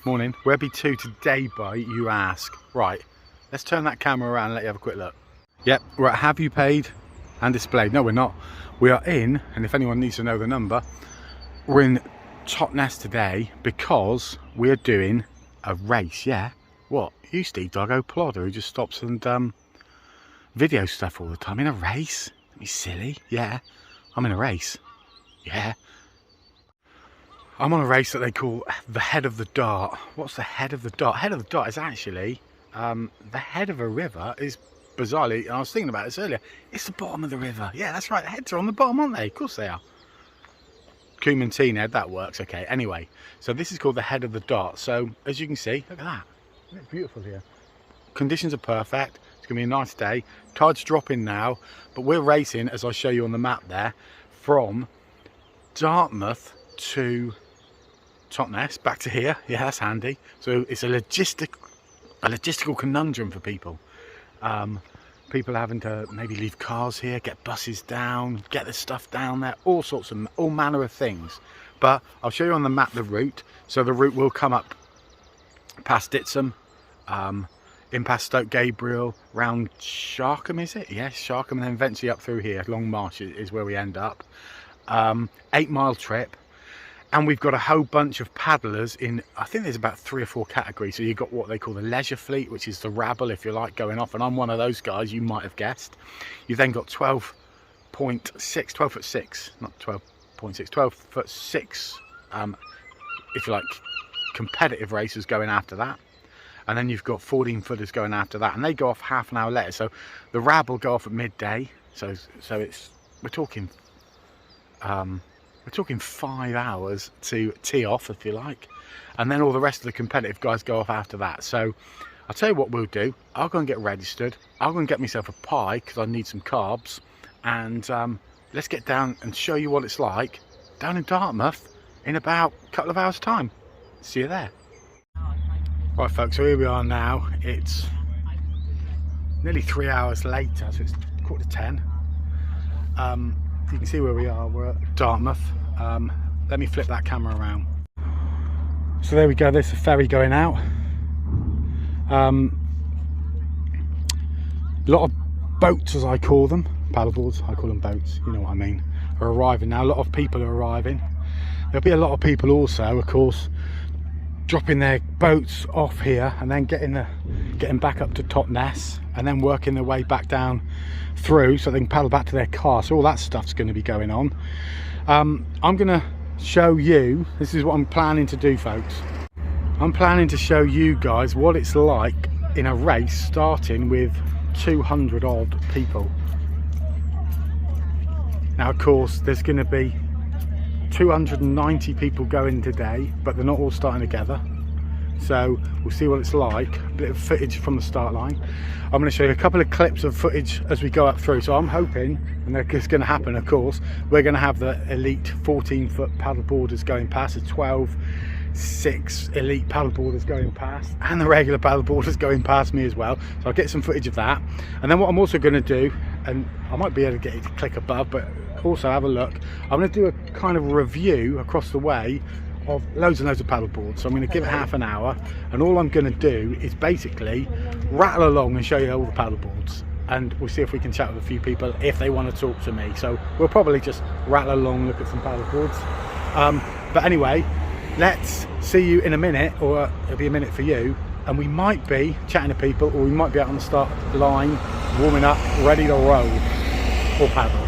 Morning. Where be to today, by you ask? Right, let's turn that camera around and let you have a quick look. Yep, we're at Have You Paid and Displayed. No, we're not. We are in, and if anyone needs to know the number, we're in Totnes today because we're doing a race. Yeah, what? You Steve Doggo Plodder who just stops and video stuff all the time. In a race? Are you silly? Yeah, I'm in a race. Yeah. I'm on a race that they call the head of the dart. What's the head of the dart? Head of the dart is actually the head of a river. Is bizarrely, and I was thinking about this earlier, it's the bottom of the river. Yeah, that's right, the heads are on the bottom, aren't they? Of course they are. Coumadine head, that works. Okay, anyway, so this is called the head of the dart. So as you can see, look at that, it's beautiful here. Conditions are perfect. It's gonna be a nice day. Tide's dropping now, but we're racing, as I show you on the map there, from Dartmouth to Totnes, back to here. Yeah, that's handy. So it's a logistical conundrum for people. People having to maybe leave cars here, get buses down, get the stuff down there, all manner of things. But I'll show you on the map the route. So the route will come up past Ditsham, in past Stoke Gabriel, round Sharkham, is it? Yes, Sharkham, and then eventually up through here. Long Marsh is where we end up. 8-mile trip. And we've got a whole bunch of paddlers in, I think there's about 3 or 4 categories. So you've got what they call the leisure fleet, which is the rabble, if you like, going off. And I'm one of those guys, you might have guessed. You've then got 12 foot 6, not 12.6, 12 foot 6, if you like, competitive racers going after that. And then you've got 14 footers going after that. And they go off half an hour later. So the rabble go off at midday. So we're talking 5 hours to tee off, if you like, and then all the rest of the competitive guys go off after that. So I'll tell you what we'll do. I'll go and get registered. I'll go and get myself a pie because I need some carbs, and let's get down and show you what it's like down in Dartmouth in about a couple of hours time. See you there. Right folks, so here we are now. It's nearly 3 hours later, so it's 9:45. You can see where we are. We're at Dartmouth. Let me flip that camera around. So there we go, there's a ferry going out. A lot of boats, as I call them, paddleboards, I call them boats, you know what I mean, are arriving now. A lot of people are arriving. There'll be a lot of people also, of course, dropping their boats off here and then getting back up to Totnes and then working their way back down through so they can paddle back to their car. So all that stuff's going to be going on. I'm going to show you, this is what I'm planning to do folks. I'm planning to show you guys what it's like in a race starting with 200 odd people. Now of course there's going to be 290 people going today, but they're not all starting together, so we'll see what it's like. A bit of footage from the start line. I'm going to show you a couple of clips of footage as we go up through. So I'm hoping, and it's going to happen of course, we're going to have the elite 14-foot paddleboarders going past, the 12.6 elite paddleboarders going past, and the regular paddleboarders going past me as well. So I'll get some footage of that, and then what I'm also going to do, and I might be able to get you to click above, but also have a look, I'm going to do a kind of review across the way of loads and loads of paddleboards. So I'm going to give it half an hour, and all I'm going to do is basically rattle along and show you all the paddleboards, and we'll see if we can chat with a few people if they want to talk to me. So we'll probably just rattle along, look at some paddleboards, but anyway, let's see you in a minute, or it'll be a minute for you, and we might be chatting to people, or we might be out on the start line warming up, ready to roll or paddle.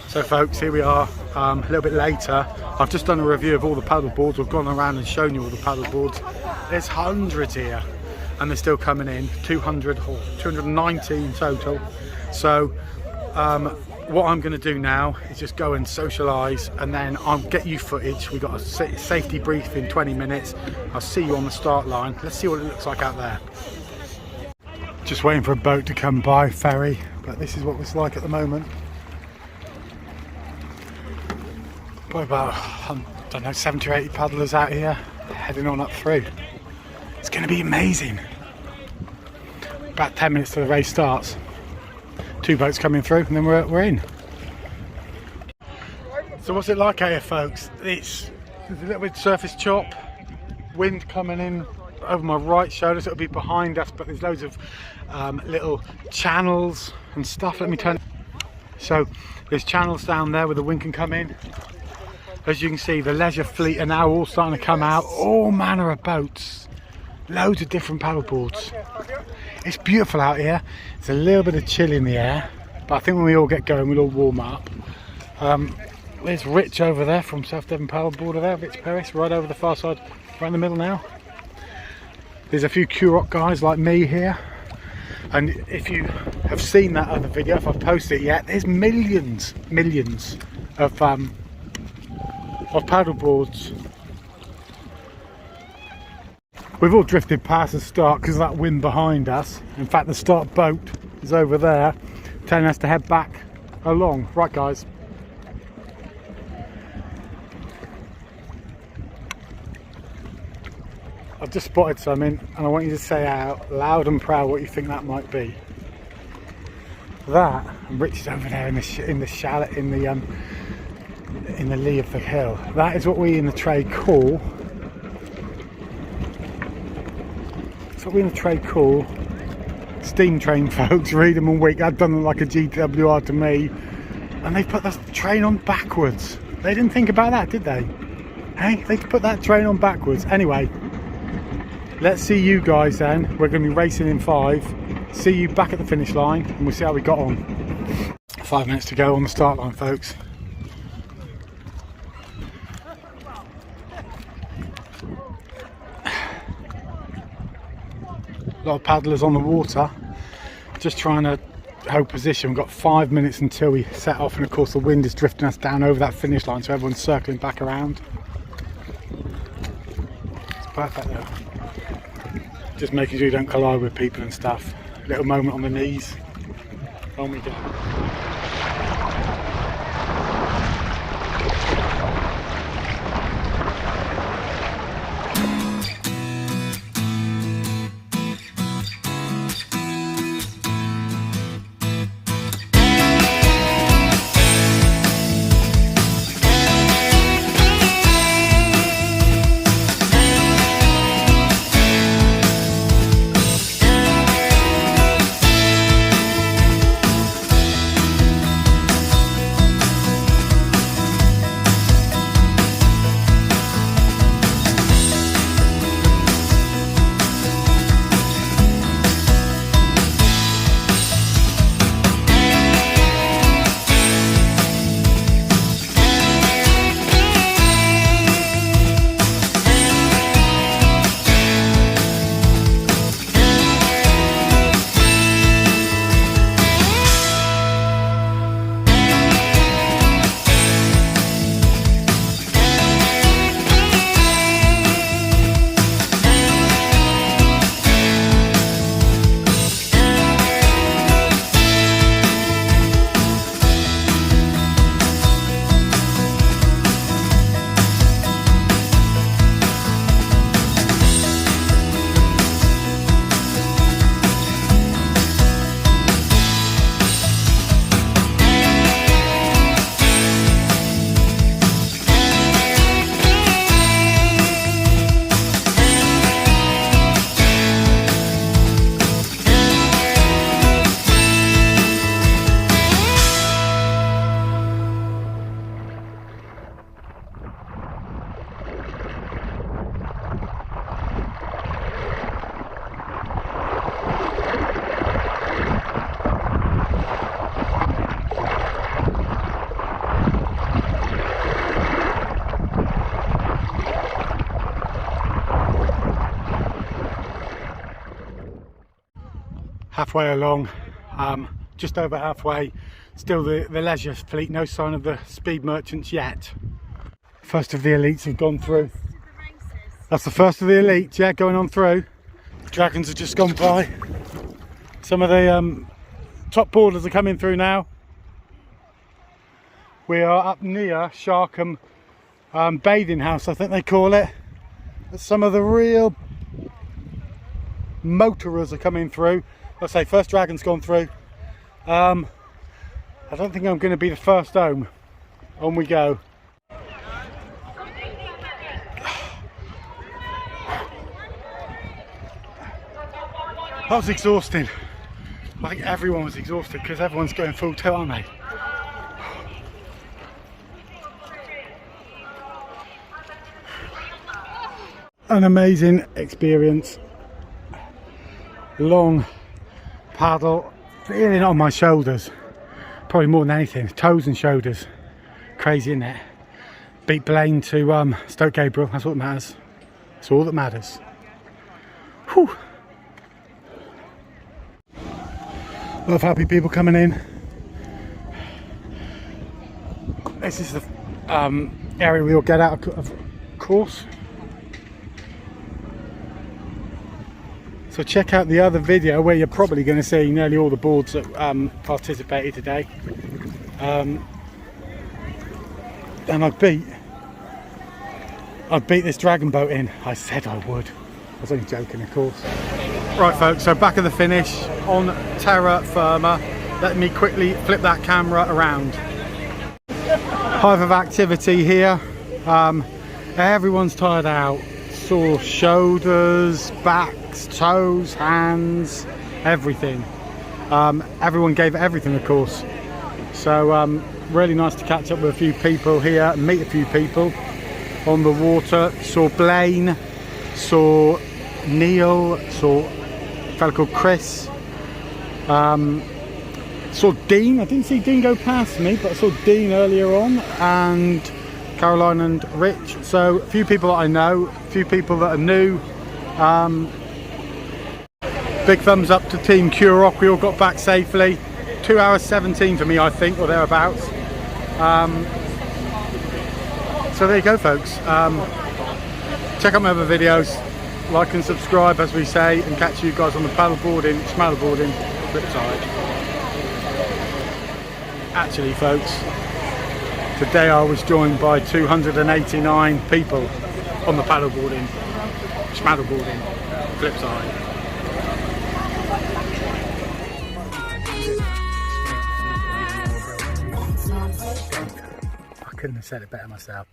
So folks, here we are, a little bit later. I've just done a review of all the paddleboards. We've gone around and shown you all the paddleboards. There's hundreds here, and they're still coming in, 200 or 219 total. So what I'm going to do now is just go and socialise, and then I'll get you footage. We've got a safety brief in 20 minutes. I'll see you on the start line. Let's see what it looks like out there. Just waiting for a boat to come by, ferry, but this is what it's like at the moment. Probably about, I don't know, 70 or 80 paddlers out here heading on up through. It's going to be amazing. About 10 minutes till the race starts. 2 boats coming through, and then we're in. So what's it like out here folks? There's a little bit of surface chop, wind coming in over my right shoulder, so it'll be behind us, but there's loads of little channels and stuff. Let me turn. So there's channels down there where the wind can come in. As you can see, the leisure fleet are now all starting to come out, all manner of boats, loads of different paddleboards. It's beautiful out here. It's a little bit of chill in the air, but I think when we all get going we'll all warm up. There's Rich over there from South Devon Paddleboarder there, Rich Perris, right over the far side, right in the middle now. There's a few Curok guys like me here, and if you have seen that other video, if I've posted it yet, there's millions of paddleboards. We've all drifted past the start because of that wind behind us. In fact, the start boat is over there telling us to head back along. Right guys, I've just spotted something and I want you to say out loud and proud what you think that might be. That, and Rich is over there in the chalet, in the lee of the hill. That is what we in the trade call, steam train, folks. Read them all week. That doesn't look like a GWR to me. And they put the train on backwards. They didn't think about that, did they? Hey, they put that train on backwards. Anyway, let's see you guys then. We're going to be racing in 5. See you back at the finish line and we'll see how we got on. 5 minutes to go on the start line, folks. A lot of paddlers on the water, just trying to hold position. We've got 5 minutes until we set off, and of course the wind is drifting us down over that finish line, so everyone's circling back around. It's perfect though. Just making sure you don't collide with people and stuff. Little moment on the knees. On we go. Halfway along, just over halfway, still the leisure fleet, no sign of the speed merchants yet. First of the elites have gone through. That's the first of the elites, yeah, going on through. Dragons have just gone by. Some of the top boarders are coming through now. We are up near Sharkham bathing house, I think they call it. Some of the real motorers are coming through. Let's say first dragon's gone through. I don't think I'm going to be the first home. On we go. That was exhausting. I think everyone was exhausted because everyone's going full tilt, aren't they? An amazing experience. Long paddle, feeling it on my shoulders. Probably more than anything, toes and shoulders. Crazy, isn't it? Beat Blaine to Stoke Gabriel, that's what matters. That's all that matters. Whew. A lot of happy people coming in. This is the area we all get out of course. So check out the other video where you're probably going to see nearly all the boards that participated today. And I beat this dragon boat in. I said I would. I was only joking, of course. Right folks, so back at the finish on terra firma. Let me quickly flip that camera around. Hive of activity here. Everyone's tired out. Sore shoulders, backs, toes, hands, everything. Everyone gave it everything, of course. So really nice to catch up with a few people here and meet a few people on the water. Saw Blaine, saw Neil, saw a fellow called Chris, saw Dean. I didn't see Dean go past me, but I saw Dean earlier on, and Caroline and Rich. So a few people that I know, a few people that are new. Big thumbs up to Team Currock. We all got back safely. 2 hours 17 for me, I think, or thereabouts. So there you go, folks. Check out my other videos, like and subscribe, as we say, and catch you guys on the paddleboarding, schmaddleboarding flip side. Actually, folks, today I was joined by 289 people on the paddleboarding, schmaddleboarding flip side. I couldn't have said it better myself.